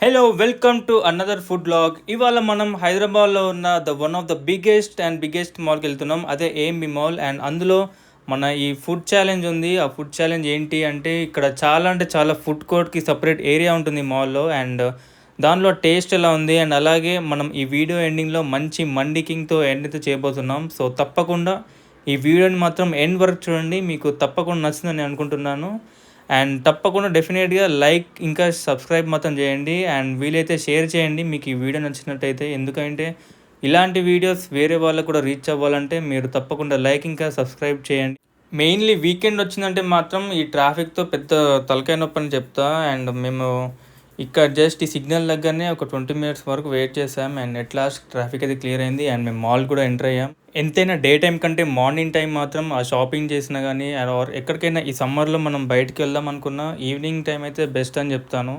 Hello welcome to another food blog. ఇవాళ మనం హైదరాబాద్లో ఉన్న వన్ ఆఫ్ ద బిగ్గెస్ట్ మాల్కి వెళ్తున్నాం. అదే ఏఎంబి మాల్. అండ్ అందులో మన ఈ ఫుడ్ ఛాలెంజ్ ఉంది. ఆ ఫుడ్ ఛాలెంజ్ ఏంటి అంటే ఇక్కడ చాలా అంటే చాలా ఫుడ్ కోర్ట్కి సపరేట్ ఏరియా ఉంటుంది మాల్లో. అండ్ దానిలో టేస్ట్ ఎలా ఉంది అండ్ అలాగే మనం ఈ వీడియో ఎండింగ్లో మంచి మండి కింగ్తో ఎండ్ అయితే చేయబోతున్నాం. సో తప్పకుండా ఈ వీడియోని మాత్రం ఎండ్ వరకు చూడండి, మీకు తప్పకుండా నచ్చుతుందని నేను అనుకుంటున్నాను. అండ్ తప్పకుండా డెఫినెట్గా లైక్ ఇంకా సబ్స్క్రైబ్ మాత్రం చేయండి. అండ్ వీలైతే షేర్ చేయండి మీకు ఈ వీడియో నచ్చినట్టయితే. ఎందుకంటే ఇలాంటి వీడియోస్ వేరే వాళ్ళకు కూడా రీచ్ అవ్వాలంటే మీరు తప్పకుండా లైక్ ఇంకా సబ్స్క్రైబ్ చేయండి. మెయిన్లీ వీకెండ్ వచ్చిందంటే మాత్రం ఈ ట్రాఫిక్తో పెద్ద తలకాయ నొప్పి అని చెప్తా. అండ్ మేము ఇక్కడ జస్ట్ ఈ సిగ్నల్ దగ్గరనే ఒక 20 మినిట్స్ వరకు వెయిట్ చేసాం. అండ్ ఎట్ లాస్ట్ ట్రాఫిక్ అయితే క్లియర్ అయింది అండ్ మేము మాల్ కూడా ఎంటర్ అయ్యాం. ఎంతైనా డే టైం కంటే మార్నింగ్ టైం మాత్రం ఆ షాపింగ్ చేసినా కానీ ఆర్ ఎక్కడికైనా ఈ సమ్మర్లో మనం బయటికి వెళ్దాం అనుకున్నా ఈవినింగ్ టైం అయితే బెస్ట్ అని చెప్తాను.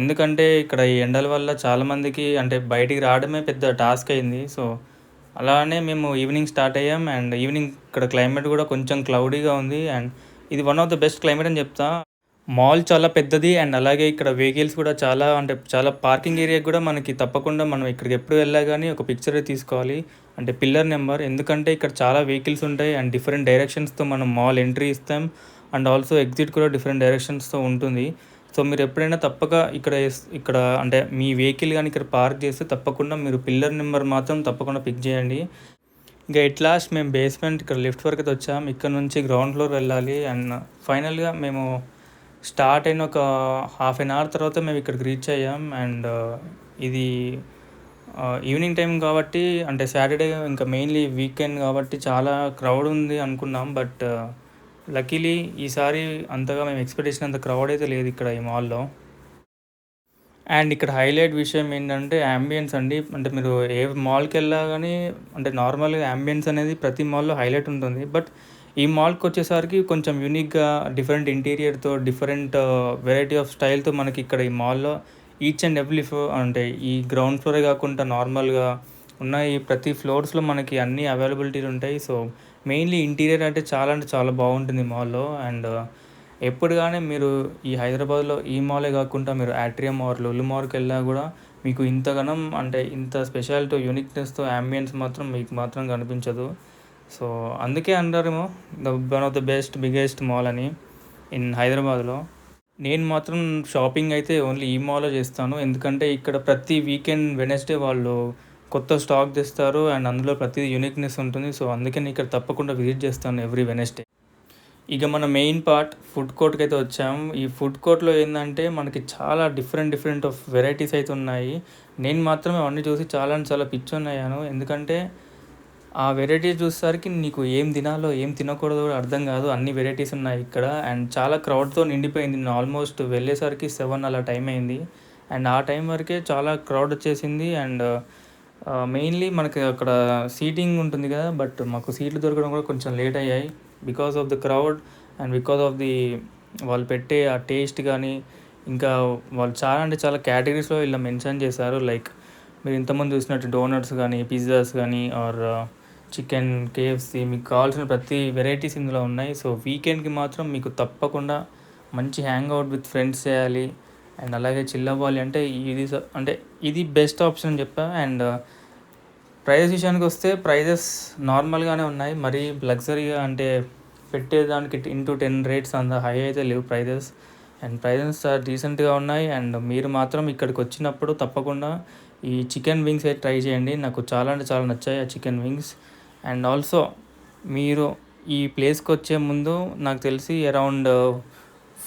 ఎందుకంటే ఇక్కడ ఈ ఎండల వల్ల చాలామందికి అంటే బయటికి రావడమే పెద్ద టాస్క్ అయింది. సో అలానే మేము ఈవినింగ్ స్టార్ట్ అయ్యాం. అండ్ ఈవినింగ్ ఇక్కడ క్లైమేట్ కూడా కొంచెం క్లౌడీగా ఉంది. అండ్ ఇది one of the best climate అని చెప్తా. మాల్ చాలా పెద్దది అండ్ అలాగే ఇక్కడ వెహికల్స్ కూడా చాలా అంటే చాలా పార్కింగ్ ఏరియా కూడా మనకి తప్పకుండా మనం ఇక్కడికి ఎప్పుడు వెళ్ళా కానీ ఒక పిక్చర్ తీసుకోవాలి, అంటే పిల్లర్ నెంబర్. ఎందుకంటే ఇక్కడ చాలా వెహికల్స్ ఉంటాయి అండ్ డిఫరెంట్ డైరెక్షన్స్తో మనం మాల్ ఎంట్రీ ఇస్తాం. అండ్ ఆల్సో ఎగ్జిట్ కూడా డిఫరెంట్ డైరెక్షన్స్తో ఉంటుంది. సో మీరు ఎప్పుడైనా తప్పక ఇక్కడ అంటే మీ వెహికల్ కానీ ఇక్కడ పార్క్ చేస్తే తప్పకుండా మీరు పిల్లర్ నెంబర్ మాత్రం తప్పకుండా పిక్ చేయండి. ఇంకా ఎట్ లాస్ట్ మేము బేస్మెంట్ ఇక్కడ లిఫ్ట్ వరకు అయితే వచ్చాం. ఇక్కడ నుంచి గ్రౌండ్ ఫ్లోర్ వెళ్ళాలి. అండ్ ఫైనల్గా మేము స్టార్ట్ అయిన ఒక హాఫ్ అన్ అవర్ తర్వాత మేము ఇక్కడికి రీచ్ అయ్యాం. అండ్ ఇది ఈవినింగ్ టైం కాబట్టి అంటే సాటర్డే ఇంకా మెయిన్లీ వీకెండ్ కాబట్టి చాలా క్రౌడ్ ఉంది అనుకున్నాం. బట్ లక్కీలీ ఈసారి అంతగా మేము ఎక్స్పెక్ట్ చేసినంత క్రౌడ్ అయితే లేదు ఇక్కడ ఈ మాల్లో. అండ్ ఇక్కడ హైలైట్ విషయం ఏంటంటే యాంబియన్స్ అండి. అంటే మీరు ఏ మాల్కి వెళ్ళా కానీ అంటే నార్మల్గా యాంబియన్స్ అనేది ప్రతి మాల్లో హైలైట్ ఉంటుంది. బట్ ఈ మాల్కి వచ్చేసరికి కొంచెం యూనిక్గా డిఫరెంట్ ఇంటీరియర్తో డిఫరెంట్ వెరైటీ ఆఫ్ స్టైల్తో మనకి ఇక్కడ ఈ మాల్లో ఈచ్ అండ్ ఎవ్రీ ఫ్లోర్ అంటే ఈ గ్రౌండ్ ఫ్లోరే కాకుండా నార్మల్గా ఉన్న ఈ ప్రతి ఫ్లోర్స్లో మనకి అన్ని అవైలబిలిటీలు ఉంటాయి. సో మెయిన్లీ ఇంటీరియర్ అంటే చాలా బాగుంటుంది మాల్లో. అండ్ ఎప్పుడు కానీ మీరు ఈ హైదరాబాద్లో ఈ మాలే కాకుండా మీరు యాట్రియం ఆర్ లులు మాల్కి వెళ్ళినా కూడా మీకు ఇంతగానం అంటే ఇంత స్పెషాలిటీ యూనిక్నెస్తో యాంబియన్స్ మాత్రం మీకు మాత్రం కనిపించదు. సో అందుకే అంటారేమో one of the biggest mall అని ఇన్ హైదరాబాద్లో. నేను మాత్రం షాపింగ్ అయితే ఓన్లీ ఈ మాల్లో చేస్తాను. ఎందుకంటే ఇక్కడ ప్రతి వీకెండ్ వెనస్డే వాళ్ళు కొత్త స్టాక్ తెస్తారు అండ్ అందులో ప్రతి యూనిక్నెస్ ఉంటుంది. సో అందుకే నేను ఇక్కడ తప్పకుండా విజిట్ చేస్తాను ఎవ్రీ వెనస్డే. ఇక మన మెయిన్ పార్ట్ ఫుడ్ కోర్ట్కి అయితే వచ్చాము. ఈ ఫుడ్ కోర్ట్లో ఏంటంటే మనకి చాలా డిఫరెంట్ ఆఫ్ వెరైటీస్ అయితే ఉన్నాయి. నేను మాత్రమే అవన్నీ చూసి చాలా పిచ్చోన్నయ్యాను. ఎందుకంటే ఆ వెరైటీస్ చూసేసరికి నీకు ఏం తినాలో ఏం తినకూడదో కూడా అర్థం కాదు. అన్ని వెరైటీస్ ఉన్నాయి ఇక్కడ. అండ్ చాలా క్రౌడ్తో నిండిపోయింది. నేను ఆల్మోస్ట్ వెళ్ళేసరికి 7 అలా టైం అయింది. అండ్ ఆ టైం వరకే చాలా క్రౌడ్ వచ్చేసింది. అండ్ మెయిన్లీ మనకి అక్కడ సీటింగ్ ఉంటుంది కదా, బట్ మాకు సీట్లు దొరకడం కూడా కొంచెం లేట్ అయ్యాయి because of the crowd and because of the వాళ్ళు పెట్టే ఆ టేస్ట్ కానీ ఇంకా వాళ్ళు చాలా కేటగిరీస్లో ఇలా మెన్షన్ చేశారు. లైక్ మీరు ఇంతకుముందు చూసినట్టు డోనట్స్ కానీ పిజ్జాస్ కానీ ఆర్ చికెన్ కేఎఫ్సి మీకు కావాల్సిన ప్రతి వెరైటీస్ ఇందులో ఉన్నాయి. సో వీకెండ్కి మాత్రం మీకు తప్పకుండా మంచి హ్యాంగ్ అవుట్ విత్ ఫ్రెండ్స్ చేయాలి అండ్ అలాగే చిల్ అవ్వాలి అంటే ఇది బెస్ట్ ఆప్షన్ అని చెప్పా. అండ్ ప్రైజెస్ విషయానికి వస్తే ప్రైజెస్ నార్మల్గానే ఉన్నాయి. మరీ లగ్జరీగా అంటే పెట్టేదానికి ఇంటూ 10 రేట్స్ అంత హై అయితే లేవు ప్రైజెస్. అండ్ ప్రైజెస్ డీసెంట్గా ఉన్నాయి. అండ్ మీరు మాత్రం ఇక్కడికి వచ్చినప్పుడు తప్పకుండా ఈ చికెన్ వింగ్స్ అయితే ట్రై చేయండి. నాకు చాలా నచ్చాయి ఆ చికెన్ వింగ్స్. అండ్ ఆల్సో మీరు ఈ ప్లేస్కి వచ్చే ముందు నాకు తెలిసి అరౌండ్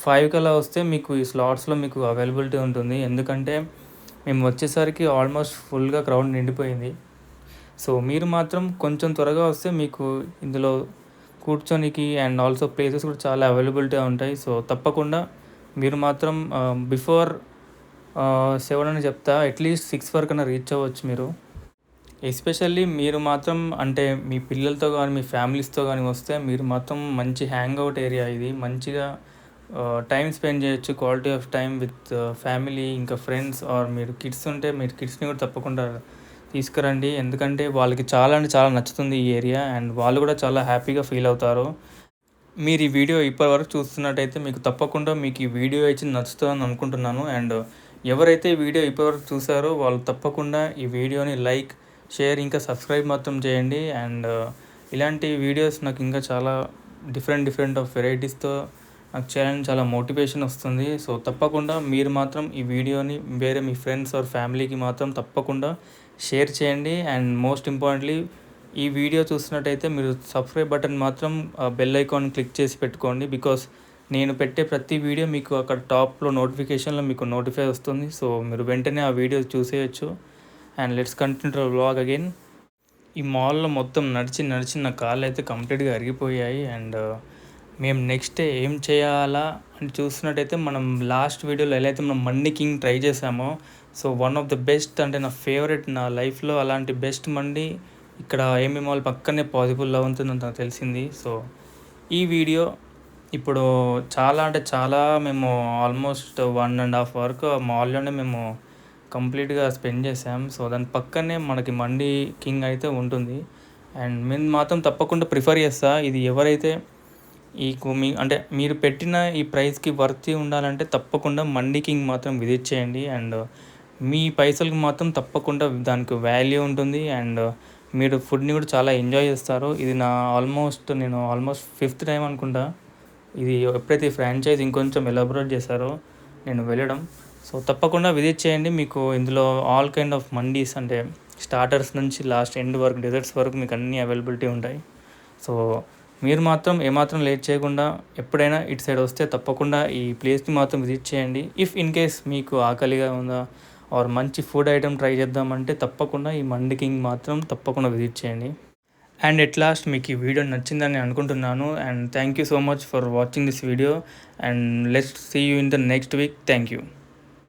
5 కల్లా వస్తే మీకు ఈ స్లాట్స్లో మీకు అవైలబిలిటీ ఉంటుంది. ఎందుకంటే మేము వచ్చేసరికి ఆల్మోస్ట్ ఫుల్గా క్రౌడ్ నిండిపోయింది. సో మీరు మాత్రం కొంచెం త్వరగా వస్తే మీకు ఇందులో కూర్చోనికి అండ్ ఆల్సో ప్లేసెస్ కూడా చాలా అవైలబిలిటీ ఉంటాయి. సో తప్పకుండా మీరు మాత్రం బిఫోర్ 7 అని చెప్తా, అట్లీస్ట్ 6 వరకైనా రీచ్ అవ్వచ్చు మీరు. ఎస్పెషల్లీ మీరు మాత్రం అంటే మీ పిల్లలతో కానీ మీ ఫ్యామిలీస్తో కానీ వస్తే మీరు మాత్రం మంచి హ్యాంగ్ అవుట్ ఏరియా ఇది. మంచిగా టైం స్పెండ్ చేయొచ్చు, quality of time with family ఇంకా ఫ్రెండ్స్ ఆర్ మీరు కిడ్స్ ఉంటే మీరు కిడ్స్ని కూడా తప్పకుండా తీసుకురండి. ఎందుకంటే వాళ్ళకి చాలా నచ్చుతుంది ఈ ఏరియా అండ్ వాళ్ళు కూడా చాలా హ్యాపీగా ఫీల్ అవుతారు. మీరు ఈ వీడియో ఇప్పటివరకు చూస్తున్నట్టయితే మీకు తప్పకుండా మీకు ఈ వీడియో ఇచ్చి నచ్చుతుందని అనుకుంటున్నాను. అండ్ ఎవరైతే ఈ వీడియో ఇప్పటివరకు చూసారో వాళ్ళు తప్పకుండా ఈ వీడియోని లైక్, షేర్ ఇంకా సబ్స్క్రైబ్ మాత్రం చేయండి. అండ్ ఇలాంటి వీడియోస్ నాకు ఇంకా చాలా డిఫరెంట్ ఆఫ్ వెరైటీస్తో నాకు చేయాలని చాలా మోటివేషన్ వస్తుంది. సో తప్పకుండా మీరు మాత్రం ఈ వీడియోని వేరే మీ ఫ్రెండ్స్ ఆర్ ఫ్యామిలీకి మాత్రం తప్పకుండా షేర్ చేయండి. అండ్ మోస్ట్ ఇంపార్టెంట్లీ ఈ వీడియో చూసినట్టయితే మీరు సబ్స్క్రైబ్ బటన్ మాత్రం బెల్ ఐకాన్ క్లిక్ చేసి పెట్టుకోండి. బికాస్ నేను పెట్టే ప్రతి వీడియో మీకు అక్కడ టాప్లో నోటిఫికేషన్లో మీకు నోటిఫై వస్తుంది. సో మీరు వెంటనే ఆ వీడియో చూసేయచ్చు. And let's continue vlog again. ఈ మాల్లో మొత్తం నడిచి నా కాళ్ళు అయితే కంప్లీట్గా అరిగిపోయాయి. అండ్ మేము నెక్స్ట్ డే ఏం చేయాలా అని చూస్తున్నట్టయితే మనం లాస్ట్ వీడియోలో ఎలా అయితే మనం మండి కింగ్ ట్రై చేసామో, so one of the best అంటే నా ఫేవరెట్, నా లైఫ్లో అలాంటి బెస్ట్ మండి ఇక్కడ ఏఎంబి మాల్ పక్కనే పాసిబుల్ అవుతుందని నాకు తెలిసింది. సో ఈ వీడియో ఇప్పుడు చాలా మేము ఆల్మోస్ట్ 1.5 వరకు ఆ మాల్లోనే మేము కంప్లీట్గా స్పెండ్ చేసాం. సో దాని పక్కనే మనకి మండి కింగ్ అయితే ఉంటుంది. అండ్ మేము మాత్రం తప్పకుండా ప్రిఫర్ చేస్తా. ఇది ఎవరైతే అంటే మీరు పెట్టిన ఈ ప్రైస్కి వర్తి ఉండాలంటే తప్పకుండా మండి కింగ్ మాత్రం విజిట్ చేయండి. అండ్ మీ పైసలకి మాత్రం తప్పకుండా దానికి వాల్యూ ఉంటుంది. అండ్ మీరు ఫుడ్ని కూడా చాలా ఎంజాయ్ చేస్తారు. ఇది నేను ఆల్మోస్ట్ 5th టైం అనుకుంటా ఇది ఎప్పుడైతే ఫ్రాంచైజ్ ఇంకొంచెం ఎలాబొరేట్ చేశారో నేను వెళ్ళడం. సో తప్పకుండా విజిట్ చేయండి. మీకు ఇందులో ఆల్ కైండ్ ఆఫ్ మండీస్ అంటే స్టార్టర్స్ నుంచి లాస్ట్ ఎండ్ వరకు డెజర్ట్స్ వరకు మీకు అన్నీ అవైలబిలిటీ ఉంటాయి. సో మీరు మాత్రం ఏమాత్రం లేట్ చేయకుండా ఎప్పుడైనా ఇటు సైడ్ వస్తే తప్పకుండా ఈ ప్లేస్ని మాత్రం విజిట్ చేయండి. ఇఫ్ ఇన్ కేస్ మీకు ఆకలిగా ఉందా ఆర్ మంచి ఫుడ్ ఐటమ్ ట్రై చేద్దామంటే తప్పకుండా ఈ మండి కింగ్ మాత్రం తప్పకుండా విజిట్ చేయండి. అండ్ ఎట్ లాస్ట్ మీకు ఈ వీడియో నచ్చిందని అనుకుంటున్నాను. And thank you so much for watching this video. And let's see you in the next week. Thank you.